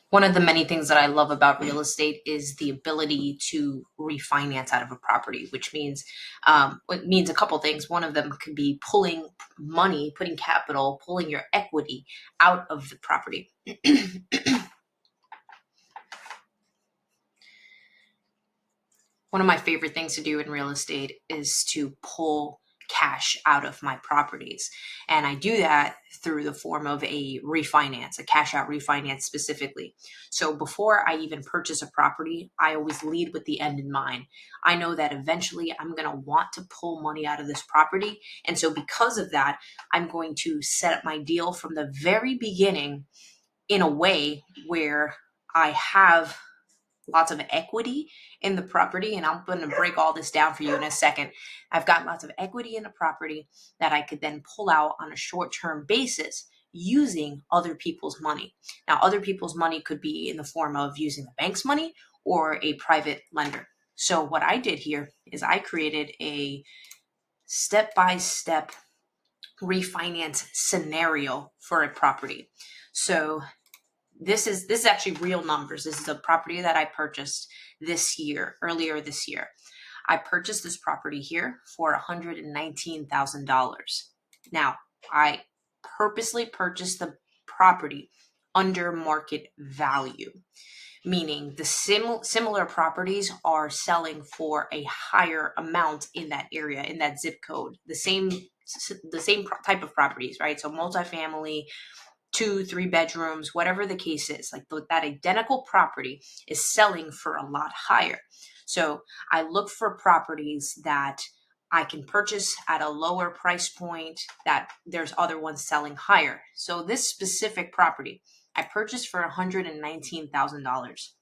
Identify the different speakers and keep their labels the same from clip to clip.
Speaker 1: One of the many things that I love about real estate is the ability to refinance out of a property, which means it means a couple things. One of them could be pulling money, putting capital, pulling your equity out of the property. One of my favorite things to do in real estate is to pull cash out of my properties. And I do that through the form of a refinance, a cash out refinance specifically. So before I even purchase a property, I always lead with the end in mind. I know that eventually I'm going to want to pull money out of this property. And so because of that, I'm going to set up my deal from the very beginning in a way where I have lots of equity in the property. And I'm going to break all this down for you in a second. I've got lots of equity in the property that I could then pull out on a short-term basis using other people's money. Now, other people's money could be in the form of using the bank's money or a private lender. So what I did here is I created a step-by-step refinance scenario for a property. So this is actually real numbers. This is a property that I purchased earlier this year. I purchased this property here for $119,000. Now, I purposely purchased the property under market value, meaning the similar properties are selling for a higher amount in that area, in that zip code. The same type of properties, right? So multifamily, 2, 3 bedrooms, whatever the case is, like that identical property is selling for a lot higher. So I look for properties that I can purchase at a lower price point that there's other ones selling higher. So this specific property I purchased for $119,000.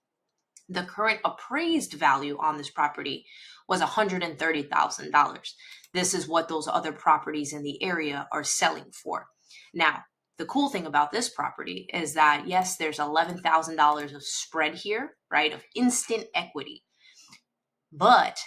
Speaker 1: The current appraised value on this property was $130,000. This is what those other properties in the area are selling for. Now, the cool thing about this property is that, yes, there's $11,000 of spread here, right, of instant equity, but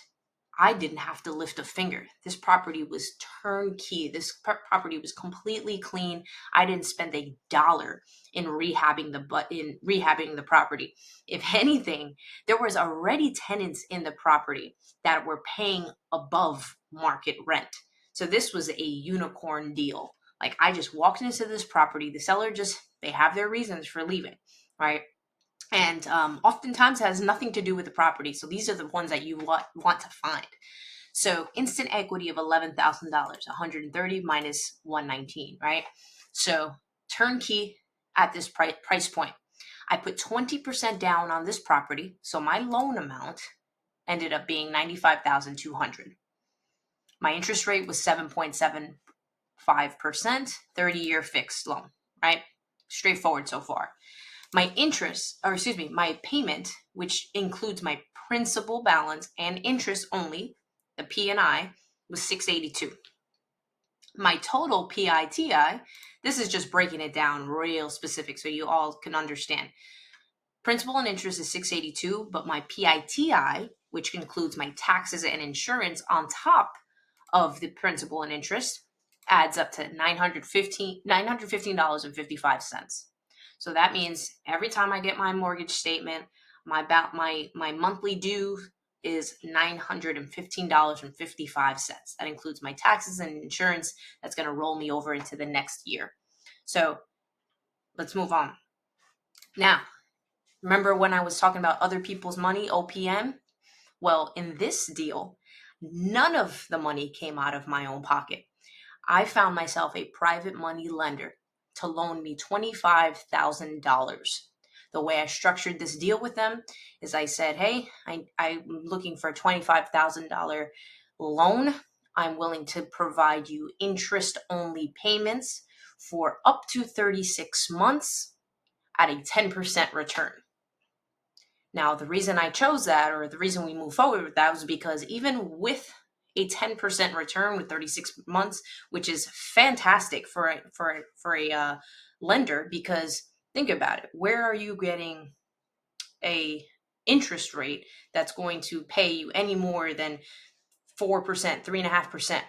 Speaker 1: I didn't have to lift a finger. This property was turnkey. This property was completely clean. I didn't spend a dollar in rehabbing the property. If anything, there was already tenants in the property that were paying above market rent. So this was a unicorn deal. Like, I just walked into this property. The seller they have their reasons for leaving, right? And oftentimes has nothing to do with the property. So these are the ones that you want to find. So instant equity of $11,000, 130 minus 119, right? So turnkey at this price point. I put 20% down on this property. So my loan amount ended up being $95,200. My interest rate was 7.75%, 30-year fixed loan, right? Straightforward so far. My my payment, which includes my principal balance and interest only, the P&I, was $682. My total PITI, this is just breaking it down real specific so you all can understand. Principal and interest is $682, but my PITI, which includes my taxes and insurance on top of the principal and interest, adds up to $915.55. So that means every time I get my mortgage statement, my monthly due is $915.55. That includes my taxes and insurance. That's going to roll me over into the next year. So let's move on. Now, remember when I was talking about other people's money, OPM? Well, in this deal, none of the money came out of my own pocket. I found myself a private money lender to loan me $25,000. The way I structured this deal with them is I said, hey, I'm looking for a $25,000 loan. I'm willing to provide you interest-only payments for up to 36 months at a 10% return. Now, the reason I chose that, or the reason we moved forward with that, was because even with a 10% return with 36 months, which is fantastic for a lender, because think about it, where are you getting a interest rate that's going to pay you any more than 4%, 3.5%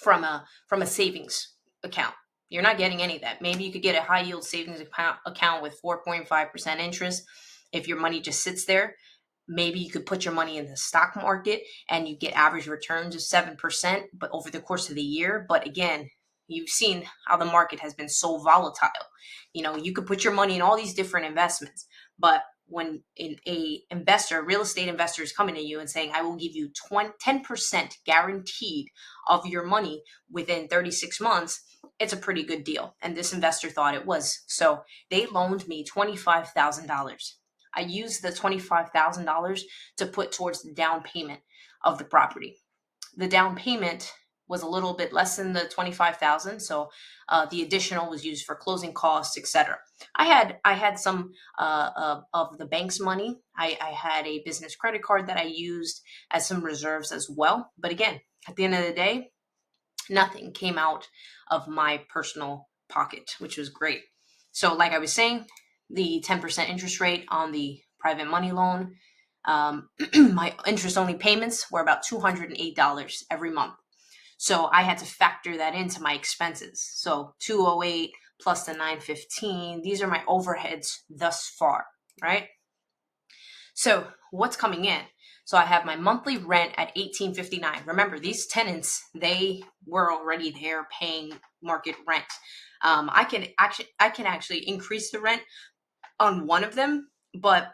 Speaker 1: from a savings account? You're not getting any of that. Maybe you could get a high yield savings account with 4.5% interest if your money just sits there. Maybe you could put your money in the stock market and you get average returns of 7%, but over the course of the year. But again, you've seen how the market has been so volatile. You could put your money in all these different investments, but when real estate investor is coming to you and saying, I will give you 10% guaranteed of your money within 36 months, it's a pretty good deal. And this investor thought it was. So they loaned me $25,000. I used the $25,000 to put towards the down payment of the property. The down payment was a little bit less than the $25,000, so the additional was used for closing costs, etc. I had some of the bank's money. I had a business credit card that I used as some reserves as well. But again, at the end of the day, nothing came out of my personal pocket, which was great. So like I was saying, the 10% interest rate on the private money loan, my interest only payments were about $208 every month. So I had to factor that into my expenses. So 208 plus the 915, these are my overheads thus far, right? So what's coming in? So I have my monthly rent at $18.59. Remember, these tenants, they were already there paying market rent. I can actually increase the rent on one of them, but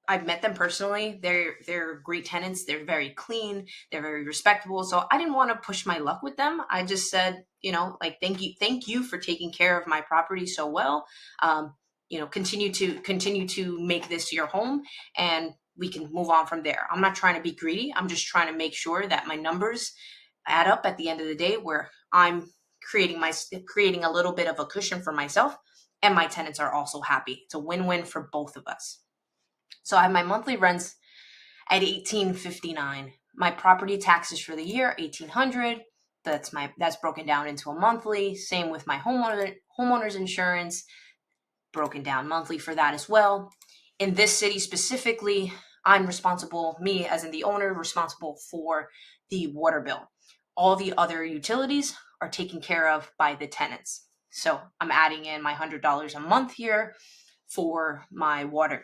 Speaker 1: I've met them personally. They're great tenants. They're very clean. They're very respectable. So I didn't want to push my luck with them. I just said, thank you for taking care of my property so well. Continue to make this your home, and we can move on from there. I'm not trying to be greedy. I'm just trying to make sure that my numbers add up at the end of the day, where I'm creating a little bit of a cushion for myself, and my tenants are also happy. It's a win-win for both of us. So I have my monthly rents at $18.59. My property taxes for the year, $1,800. That's broken down into a monthly. Same with my homeowner's insurance, broken down monthly for that as well. In this city specifically, me as in the owner, responsible for the water bill. All the other utilities are taken care of by the tenants. So I'm adding in my $100 a month here for my water.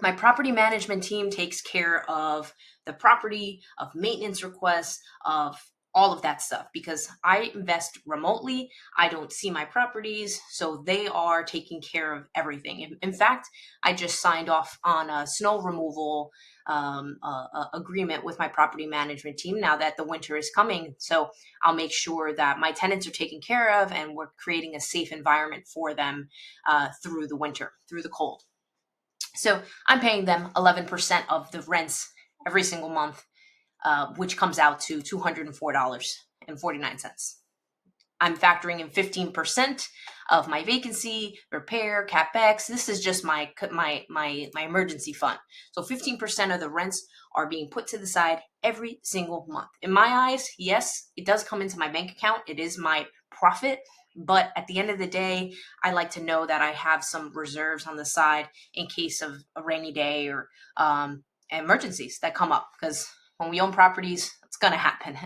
Speaker 1: My property management team takes care of the property, of maintenance requests, of all of that stuff, because I invest remotely. I don't see my properties, so they are taking care of everything. In fact, I just signed off on a snow removal agreement with my property management team now that the winter is coming. So I'll make sure that my tenants are taken care of and we're creating a safe environment for them through the winter, through the cold. So I'm paying them 11% of the rents every single month, which comes out to $204.49. I'm factoring in 15% of my vacancy, repair, CapEx. This is just my emergency fund. So 15% of the rents are being put to the side every single month. In my eyes, yes, it does come into my bank account. It is my profit. But at the end of the day, I like to know that I have some reserves on the side in case of a rainy day or emergencies that come up. Because when we own properties, it's going to happen.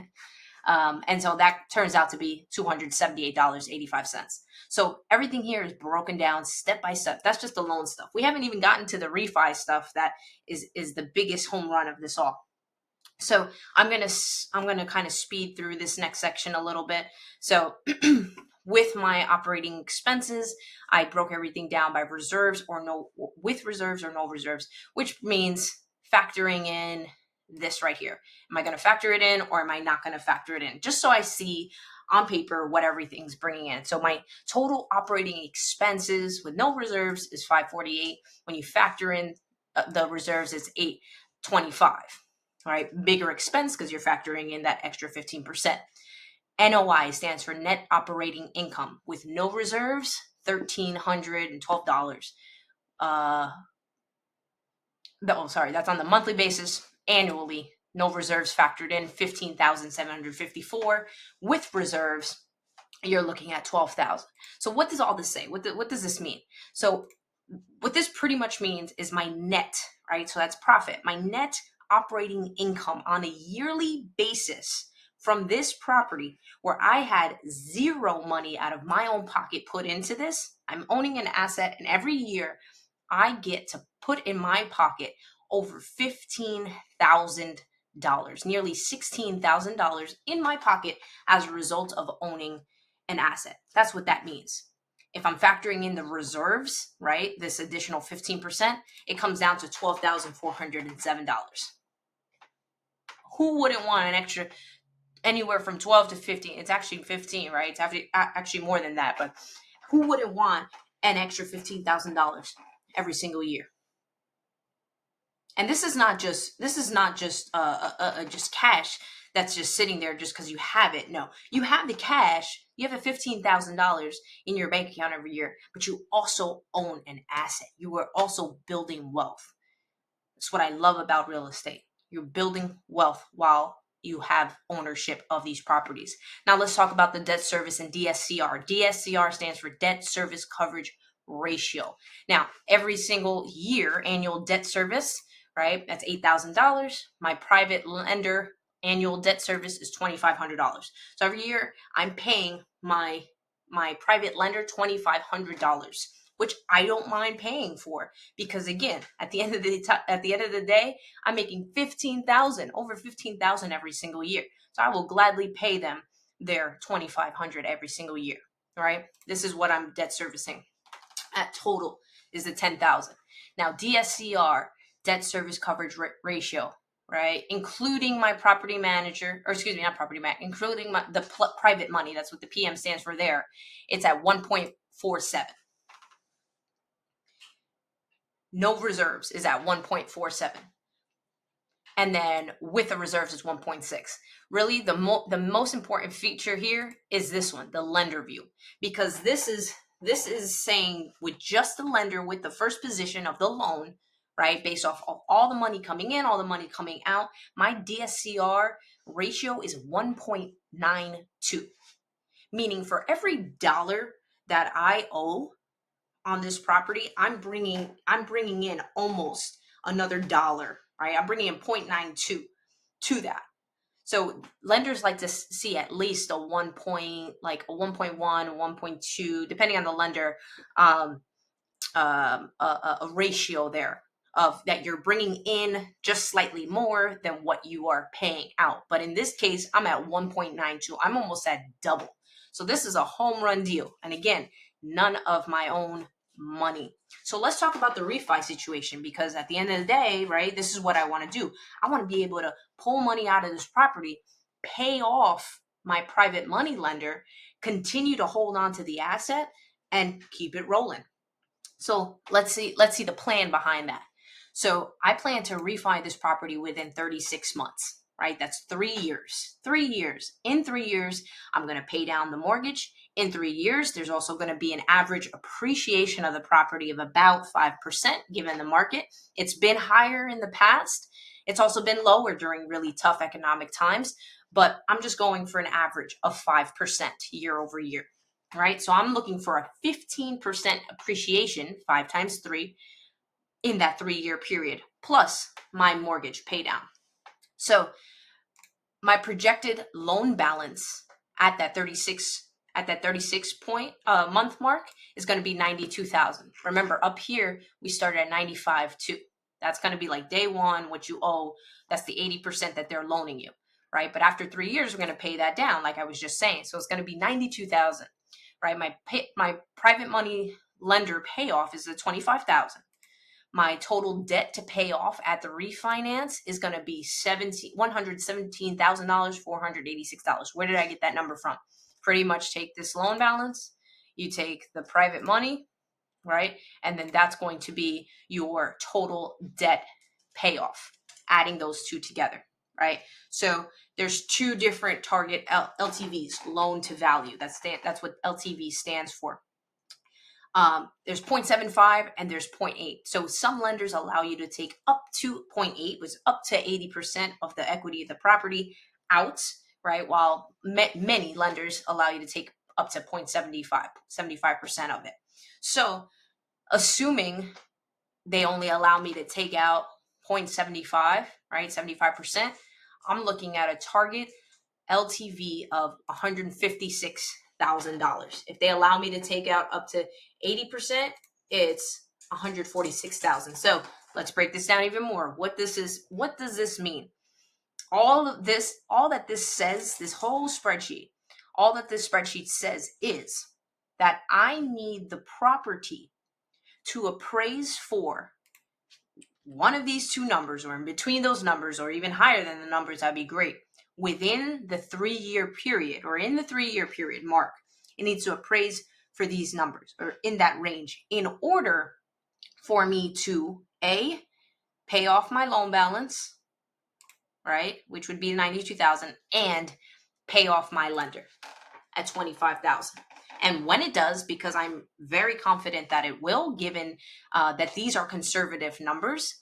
Speaker 1: And so that turns out to be $278.85. So everything here is broken down step by step. That's just the loan stuff. We haven't even gotten to the refi stuff that is the biggest home run of this all. So I'm gonna kind of speed through this next section a little bit. So with my operating expenses, I broke everything down by with reserves or no reserves, which means factoring in this right here. Am I going to factor it in or am I not going to factor it in? Just so I see on paper what everything's bringing in. So my total operating expenses with no reserves is $548. When you factor in the reserves, it's $825. All right, bigger expense because you're factoring in that extra 15%. NOI stands for net operating income with no reserves, $1,312. That's on the monthly basis. Annually, no reserves factored in, $15,754. With reserves, you're looking at $12,000. So what does all this say? What does this mean? So what this pretty much means is my net, right? So that's profit. My net operating income on a yearly basis from this property where I had zero money out of my own pocket put into this. I'm owning an asset, and every year I get to put in my pocket over $15,000, nearly $16,000 in my pocket as a result of owning an asset. That's what that means. If I'm factoring in the reserves, right, this additional 15%, it comes down to $12,407. Who wouldn't want an extra anywhere from 12 to 15? It's actually 15, right? It's actually more than that, but who wouldn't want an extra $15,000 every single year? And this is not just just cash that's just sitting there just because you have it. No, you have the cash. You have the $15,000 in your bank account every year, but you also own an asset. You are also building wealth. That's what I love about real estate. You're building wealth while you have ownership of these properties. Now let's talk about the debt service and DSCR. DSCR stands for debt service coverage ratio. Now, every single year, annual debt service, right? That's $8,000. My private lender annual debt service is $2,500. So every year I'm paying my private lender $2,500, which I don't mind paying for, because again, at the end of the day, I'm making over 15,000 every single year. So I will gladly pay them their $2,500 every single year. All right. This is what I'm debt servicing at total is the 10,000. Now DSCR, debt service coverage ratio, right? Including my property manager, or excuse me, not property manager, including the private money. That's what the PM stands for there. It's at 1.47. No reserves is at 1.47. And then with the reserves is 1.6. Really, the most important feature here is this one, the lender view, because this is saying with just the lender with the first position of the loan, right, based off of all the money coming in, all the money coming out, my DSCR ratio is 1.92, meaning for every dollar that I owe on this property, I'm bringing in almost another dollar, right? I'm bringing in 0.92 to that. So lenders like to see at least a 1.1, 1.2, depending on the lender, a ratio there of that you're bringing in just slightly more than what you are paying out. But in this case, I'm at 1.92. I'm almost at double. So this is a home run deal. And again, none of my own money. So let's talk about the refi situation, because at the end of the day, right, this is what I want to do. I want to be able to pull money out of this property, pay off my private money lender, continue to hold on to the asset, and keep it rolling. So let's see the plan behind that. So I plan to refi this property within 36 months, right? That's 3 years. 3 years. In 3 years, I'm going to pay down the mortgage. In 3 years, there's also going to be an average appreciation of the property of about 5% given the market. It's been higher in the past. It's also been lower during really tough economic times, but I'm just going for an average of 5% year over year. Right? So I'm looking for a 15% appreciation, 5 times 3, in that 3-year period, plus my mortgage pay down. So my projected loan balance at that 36 month mark is going to be 92,000. Remember, up here we started at 95 too. That's going to be like day one, what you owe. That's the 80% that they're loaning you, right? But after 3 years, we're going to pay that down, like I was just saying. So it's going to be 92,000. Right, my private money lender payoff is at 25,000. My total debt to pay off at the refinance is going to be $117,000, $486. Where did I get that number from? Pretty much take this loan balance, you take the private money, right, and then that's going to be your total debt payoff. Adding those two together. Right? So there's 2 different target LTVs, loan to value. That's what LTV stands for. There's 0.75 and there's 0.8. So some lenders allow you to take up to 0.8, which is up to 80% of the equity of the property out, right? While many lenders allow you to take up to 0.75, 75% of it. So assuming they only allow me to take out 0.75, right? 75%. I'm looking at a target LTV of $156,000. If they allow me to take out up to 80%, it's $146,000. So let's break this down even more. What does this mean? All that this says, this whole spreadsheet, all that this spreadsheet says is that I need the property to appraise for one of these two numbers, or in between those numbers, or even higher than the numbers, that'd be great. Within the 3-year period, or in the 3-year period mark, it needs to appraise for these numbers, or in that range, in order for me to A, pay off my loan balance, right, which would be 92,000, and pay off my lender at 25,000. And when it does, because I'm very confident that it will, given that these are conservative numbers,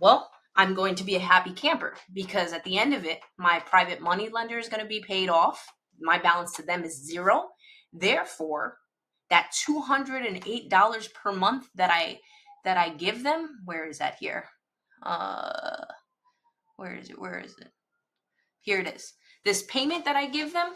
Speaker 1: well, I'm going to be a happy camper, because at the end of it, my private money lender is going to be paid off. My balance to them is zero. Therefore, that $208 per month that I give them, where is that here? Where is it? Here it is. This payment that I give them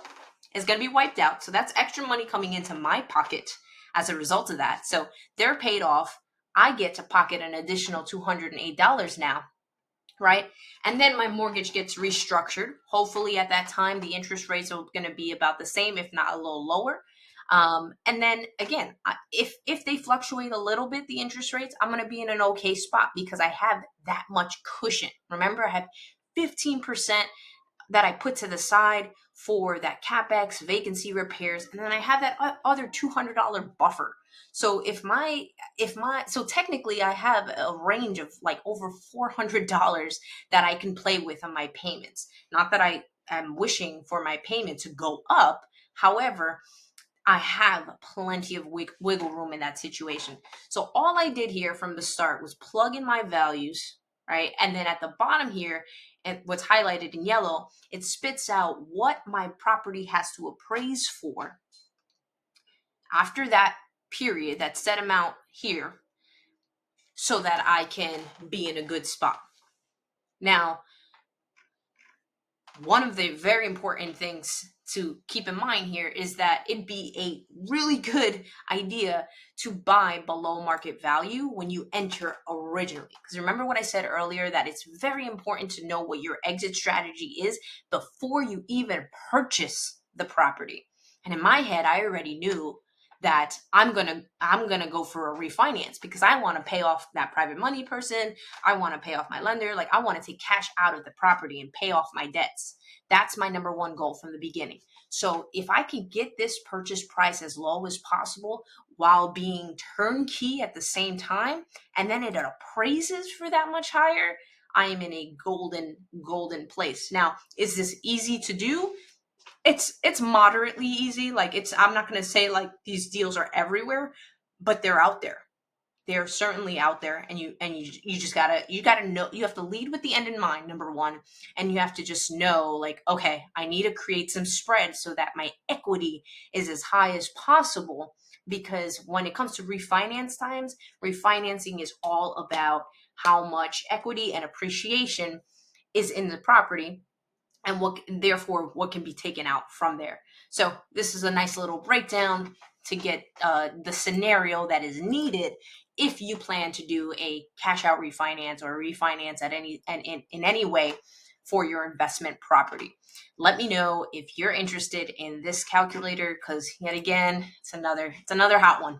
Speaker 1: is going to be wiped out. So that's extra money coming into my pocket as a result of that. So they're paid off. I get to pocket an additional $208 now, right? And then my mortgage gets restructured. Hopefully at that time, the interest rates are going to be about the same, if not a little lower. And then again, if they fluctuate a little bit, the interest rates, I'm going to be in an okay spot because I have that much cushion. Remember, I have 15% that I put to the side for that CapEx, vacancy repairs, and then I have that other $200 buffer. So so technically I have a range of like over $400 that I can play with on my payments. Not that I am wishing for my payment to go up. However, I have plenty of wiggle room in that situation. So all I did here from the start was plug in my values, right? And then at the bottom here, and what's highlighted in yellow, it spits out what my property has to appraise for after that period, that set amount here, so that I can be in a good spot. Now, one of the very important things to keep in mind here is that it'd be a really good idea to buy below market value when you enter originally. Because remember what I said earlier, that it's very important to know what your exit strategy is before you even purchase the property. And in my head, I already knew that I'm gonna go for a refinance because I want to pay off that private money person. I want to pay off my lender. Like, I want to take cash out of the property and pay off my debts. That's my number one goal from the beginning. So if I can get this purchase price as low as possible while being turnkey at the same time, and then it appraises for that much higher, I am in a golden place. Now, is this easy to do? It's moderately easy. Like, I'm not going to say like these deals are everywhere, but they're out there. They're certainly out there, and you just gotta know. You have to lead with the end in mind, number one, and you have to just know, like, okay, I need to create some spread so that my equity is as high as possible. Because when it comes to refinance times, refinancing is all about how much equity and appreciation is in the property, and what can be taken out from there. So this is a nice little breakdown to get the scenario that is needed if you plan to do a cash out refinance or refinance in any way for your investment property. Let me know if you're interested in this calculator, because yet again, it's another hot one.